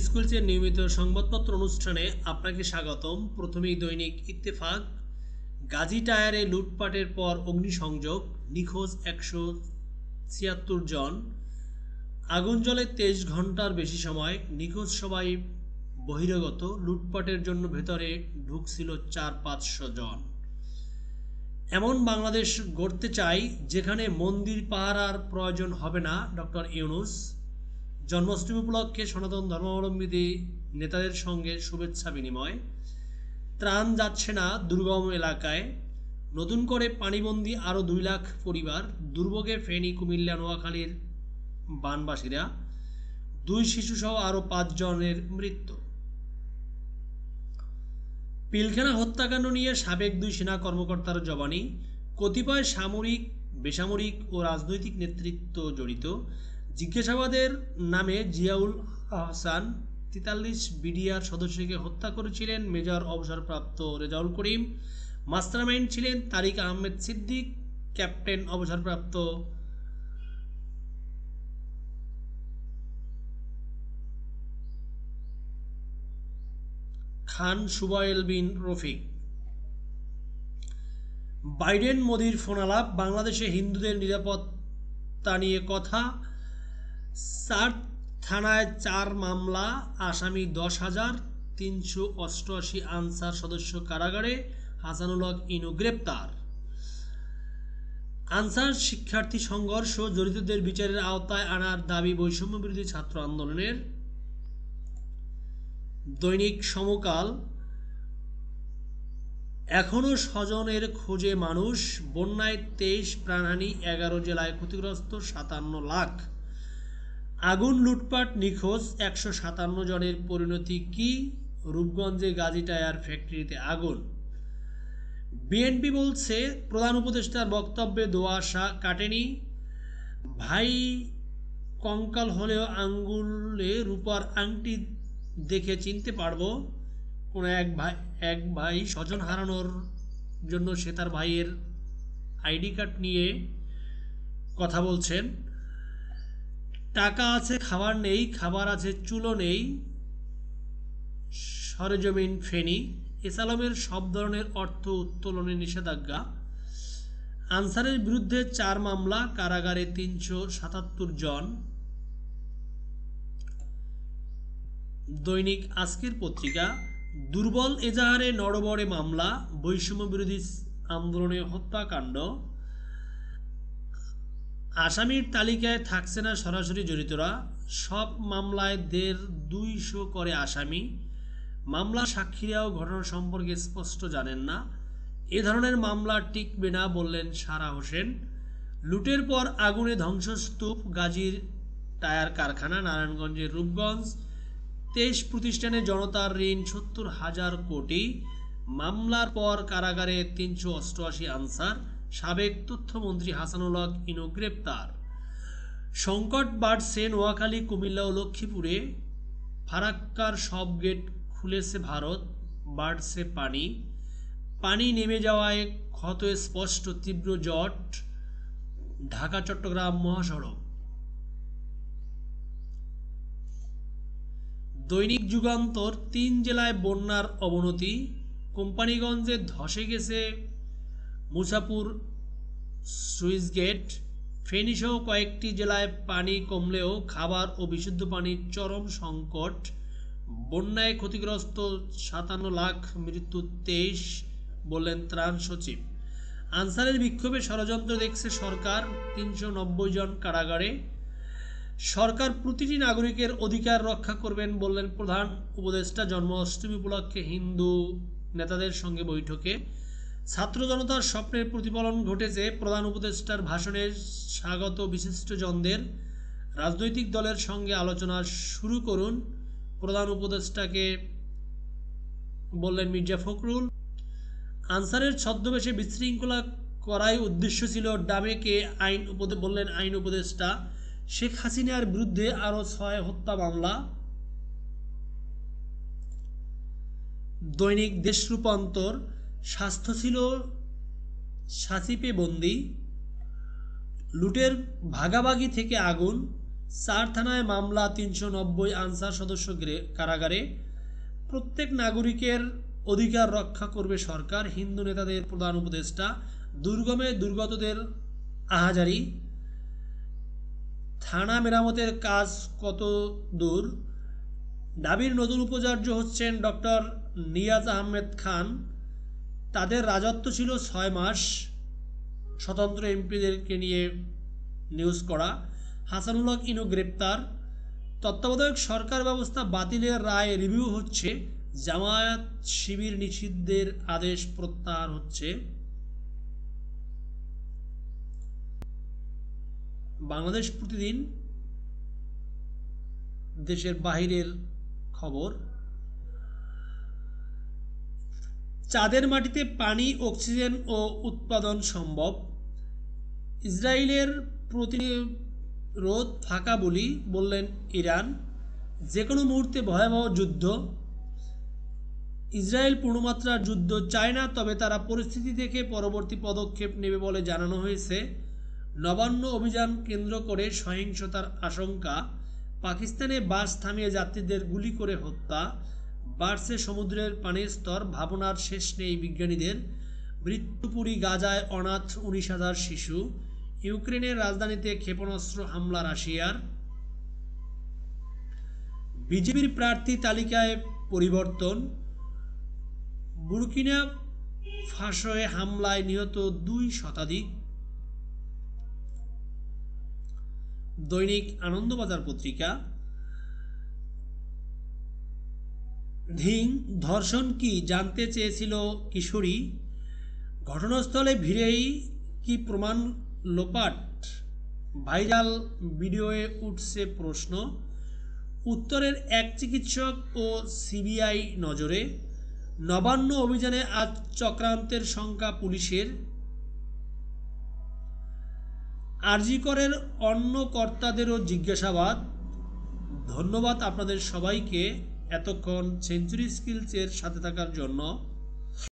স্কুলসের নিয়মিত সংবাদপত্র অনুষ্ঠানে আপনাকে স্বাগতম। প্রথমেই দৈনিক ইত্তেফাক। গাজী টায়ারে লুটপাটের পর অগ্নিসংযোগ, নিখোঁজ 176 জন। আগুন জ্বলে 23 ঘন্টার বেশি সময়, নিখোঁজ সবাই বহিরাগত। লুটপাটের জন্য ভেতরে ঢুকছিল 400-500 জন। এমন বাংলাদেশ গড়তে চাই যেখানে মন্দির পাহারার প্রয়োজন হবে না, ডক্টর ইউনূস। জন্মাষ্টমী উপলক্ষে সনাতন ধর্মাবলম্বী নেতাদের সঙ্গে শুভেচ্ছা বিনিময়। ত্রাণ যাচ্ছে না দুর্গম এলাকায়, নতুন করে পানিবন্দী আরও 2 লাখ পরিবার। দুর্ভোগে ফেনী, কুমিল্লা, নোয়াখালীর বানবাসীরা। 2 শিশুসহ আরও 5 জনের মৃত্যু। পিলখানা হত্যাকাণ্ড নিয়ে সাবেক 2 সেনা কর্মকর্তার জবানি। কতিপয় সামরিক, বেসামরিক ও রাজনৈতিক নেতৃত্ব জড়িত। জিজ্ঞাসাবাদের নামে জিয়াউল আহসান 43 বিডিআর সদস্যকে হত্যা করেছিলেন মেজর অবসরপ্রাপ্ত রেজাউল করিম। মাস্টারমাইন্ড ছিলেন তারিক আহমেদ সিদ্দিক। ক্যাপ্টেন অবসরপ্রাপ্ত খান সুবয়েল বিন রফিক। বাইডেন মোদির ফোনালাপ, বাংলাদেশে হিন্দুদের নিরাপত্তা নিয়ে কথা। 4 থানায় 4 মামলা, আসামি 10,000। 388 আনসার সদস্য কারাগারে, হাসানুল হক ইনু গ্রেপ্তার। আনসার শিক্ষার্থী সংঘর্ষ, জড়িতদের বিচারের আওতায় আনার দাবি বৈষম্য বিরোধী ছাত্র আন্দোলনের। দৈনিক সমকাল। এখনও স্বজনের খোঁজে মানুষ, বন্যায় 23 প্রাণহানি, 11 জেলায় ক্ষতিগ্রস্ত 57 লাখ। আগুন, লুটপাট, নিখোঁজ 157 জনের পরিণতি কি? রূপগঞ্জে গাজী টায়ার ফ্যাক্টরিতে আগুন। বিএনপি বলছে প্রধান উপদেষ্টার বক্তব্যে দোআঁশা কাটেনি। ভাই কঙ্কাল হলেও আঙ্গুলে রূপার আংটি দেখে চিনতে পারবো। কোনো এক ভাই স্বজন হারানোর জন্য সে তার ভাইয়ের আইডি কার্ড নিয়ে কথা বলছেন। টাকা আছে খাবার নেই, খাবার আছে চুলো নেই। সরেজমিন ফেনী। এসালামের সব ধরনের অর্থ উত্তোলনে নিষেধাজ্ঞা। আনসারের বিরুদ্ধে 4 মামলা, কারাগারে 377 জন। দৈনিক আজকের পত্রিকা। দুর্বল এজাহারে নড়বড়ে মামলা, বৈষম্য বিরোধী আন্দোলনে হত্যাকাণ্ড। আসামির তালিকায় থাকছে না সরাসরি জড়িতরা, সব মামলায় 150-200 করে আসামি। মামলা সাক্ষীরাও ঘটনা সম্পর্কে স্পষ্ট জানেন না। এ ধরনের মামলা টিকবে না বললেন সারা হোসেন। লুটের পর আগুনে ধ্বংসস্তূপ গাজীর টায়ার কারখানা, নারায়ণগঞ্জের রূপগঞ্জ। 23 প্রতিষ্ঠানে জনতার ঋণ 70,000 কোটি। মামলার পর কারাগারে 388 আনসার। সাবেক তথ্যমন্ত্রী হাসানুল হক ইনু গ্রেপ্তার। সংকট বাড়ছে নোয়াখালী, কুমিল্লা ও লক্ষ্মীপুরে। ফারাক্কার সব গেট খুলেছে ভারত, বাড়ছে পানি। পানি নেমে যাওয়ায় ক্ষত স্পষ্ট, তীব্র জট। ঢাকা চট্টগ্রাম মহাসড়ক। দৈনিক যুগান্তর। 3 জেলায় বন্যার অবনতি। কোম্পানিগঞ্জে ধসে গেছে মুসাপুর সুইচ গেট। ফেনীসহ কয়েকটি জেলায় পানি কমলেও খাবার ও বিশুদ্ধ পানির চরম সংকট। বন্যায় ক্ষতিগ্রস্ত 57 লাখ, মৃত্যু 23, বললেন ত্রাণ সচিব। আনসারের বিক্ষোভে ষড়যন্ত্র দেখছে সরকার, 390 জন কারাগারে। সরকার প্রতিটি নাগরিকের অধিকার রক্ষা করবেন বললেন প্রধান উপদেষ্টা। জন্মাষ্টমী উপলক্ষে হিন্দু নেতাদের সঙ্গে বৈঠকে। ছাত্র জনতার স্বপ্নের প্রতিফলন ঘটেছে প্রধান উপদেষ্টার ভাষণে। স্বাগত বিশিষ্টজনদের। রাজনৈতিক দলের সঙ্গে আলোচনা শুরু করুন, প্রধান উপদেষ্টাকে বললেন মির্জা ফখরুল। আনসারের ছদ্মবেশে বিশৃঙ্খলা করাই উদ্দেশ্য ছিল, ডামেকে বললেন আইন উপদেষ্টা। শেখ হাসিনার বিরুদ্ধে আরও 6 হত্যা মামলা। দৈনিক দেশ রূপান্তর। স্বাস্থ্য ছিল সাসিপে বন্দি। লুটের ভাগাভাগি থেকে আগুন, 4 থানায় মামলা, 390 আনসার সদস্য কারাগারে। প্রত্যেক নাগরিকের অধিকার রক্ষা করবে সরকার, হিন্দু নেতাদের প্রধান উপদেষ্টা। দুর্গমে দুর্গতদের আহাজারি, থানা মেরামতের কাজ কত দূর? ঢাবির নতুন উপাচার্য হচ্ছেন ডক্টর নিয়াজ আহমেদ খান। তাদের রাজত্ব ছিল 6 মাস। স্বতন্ত্র এমপিদেরকে নিয়ে নিউজ করা। হাসানুল হক ইনু গ্রেপ্তার। তত্ত্বাবধায়ক সরকার ব্যবস্থা বাতিলের রায় রিভিউ হচ্ছে। জামায়াত শিবির নিষিদ্ধের আদেশ প্রত্যাহার হচ্ছে। বাংলাদেশ প্রতিদিন, দেশের বাহিরের খবর। চাঁদের মাটিতে পানি, অক্সিজেন ও উৎপাদন সম্ভব। ইসরায়েলের প্রতিরোধ ফাঁকা বললেন ইরান। যে কোনো মুহূর্তে ভয়াবহ যুদ্ধ। ইসরায়েল পূর্ণমাত্রার যুদ্ধ চায় না, তবে তারা পরিস্থিতি দেখে পরবর্তী পদক্ষেপ নেবে বলে জানানো হয়েছে। নবান্ন অভিযান কেন্দ্র করে সহিংসতার আশঙ্কা। পাকিস্তানে বাস থামিয়ে যাত্রীদের গুলি করে হত্যা। বাড়ছে সমুদ্রের পানির স্তর, ভাবনার শেষ নেই বিজ্ঞানীদের। মৃত্যুপুরী গাজায় অনাথ 19,000 শিশু। ইউক্রেনের রাজধানীতে ক্ষেপণাস্ত্র হামলা রাশিয়ার। বিজেপির প্রার্থী তালিকায় পরিবর্তন। বুরকিনা ফাসোয় হামলায় নিহত 2 শতাধিক। দৈনিক আনন্দবাজার পত্রিকা। ধিং, ধর্ষণ কি জানতে চেয়েছিল কিশোরী। ঘটনাস্থলে ভিড়েই কি প্রমাণ লোপাট? ভাইরাল ভিডিওয়ে উঠছে প্রশ্ন। উত্তরের এক চিকিৎসক ও সিবিআই নজরে। নবান্ন অভিযানে আজ চক্রান্তের শঙ্কা পুলিশের। আরজিকরের অন্য কর্তাদেরও জিজ্ঞাসাবাদ। ধন্যবাদ আপনাদের সবাইকে এতক্ষণ সেঞ্চুরি স্কিলসের সাথে থাকার জন্য।